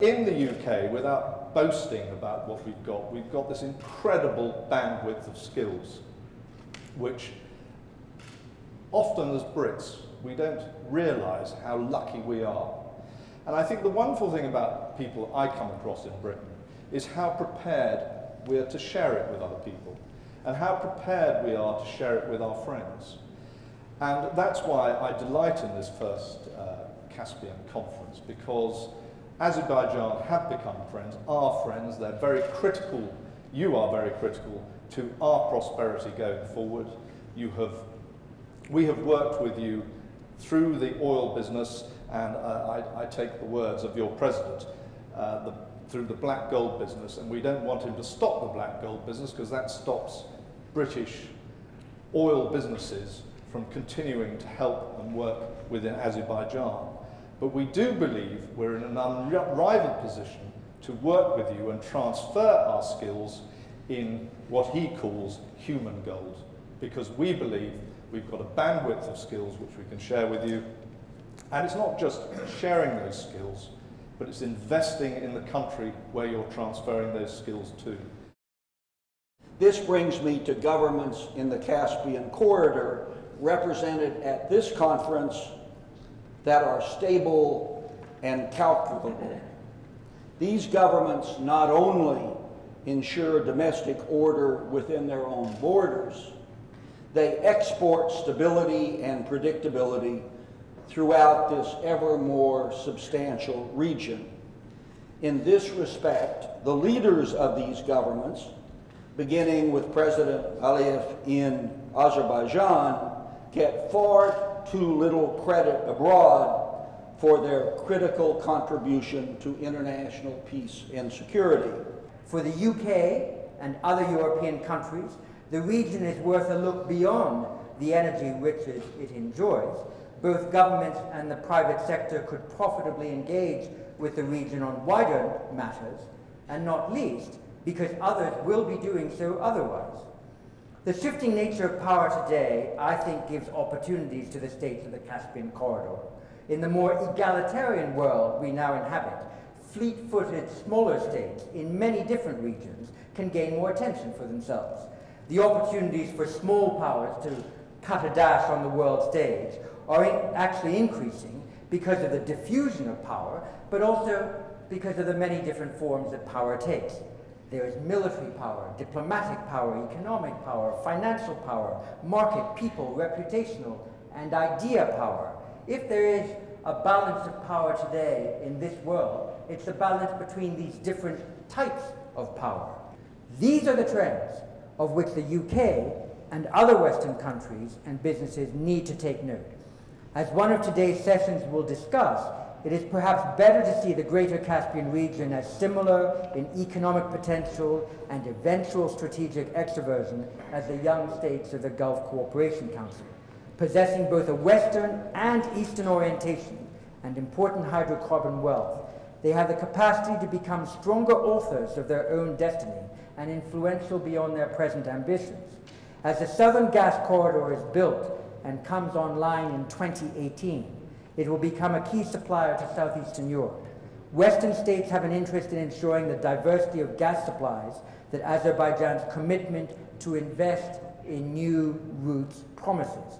In the UK, without boasting about what we've got this incredible bandwidth of skills, which often as Brits, we don't realise how lucky we are. And I think the wonderful thing about people I come across in Britain is how prepared we are to share it with other people, and how prepared we are to share it with our friends. And that's why I delight in this first Caspian conference, because Azerbaijan have become friends, are friends, they're very critical, you are very critical to our prosperity going forward. We have worked with you through the oil business, and I take the words of your president, through the black gold business, and we don't want him to stop the black gold business because that stops British oil businesses from continuing to help and work within Azerbaijan. But we do believe we're in an unrivaled position to work with you and transfer our skills in what he calls human gold, because we believe we've got a bandwidth of skills which we can share with you. And it's not just sharing those skills, but it's investing in the country where you're transferring those skills to. This brings me to governments in the Caspian corridor represented at this conference that are stable and calculable. These governments not only ensure domestic order within their own borders, they export stability and predictability throughout this ever more substantial region. In this respect, the leaders of these governments, beginning with President Aliyev in Azerbaijan, get far too little credit abroad for their critical contribution to international peace and security. For the UK and other European countries, the region is worth a look beyond the energy riches it enjoys. Both governments and the private sector could profitably engage with the region on wider matters, and not least because others will be doing so otherwise. The shifting nature of power today, I think, gives opportunities to the states of the Caspian corridor. In the more egalitarian world we now inhabit, fleet-footed smaller states in many different regions can gain more attention for themselves. The opportunities for small powers to cut a dash on the world stage are actually increasing because of the diffusion of power, but also because of the many different forms that power takes. There is military power, diplomatic power, economic power, financial power, market, people, reputational, and idea power. If there is a balance of power today in this world, it's the balance between these different types of power. These are the trends of which the UK and other Western countries and businesses need to take note. As one of today's sessions will discuss, it is perhaps better to see the Greater Caspian region as similar in economic potential and eventual strategic extroversion as the young states of the Gulf Cooperation Council. Possessing both a Western and Eastern orientation and important hydrocarbon wealth, they have the capacity to become stronger authors of their own destiny and influential beyond their present ambitions. As the Southern Gas Corridor is built and comes online in 2018, it will become a key supplier to Southeastern Europe. Western states have an interest in ensuring the diversity of gas supplies that Azerbaijan's commitment to invest in new routes promises.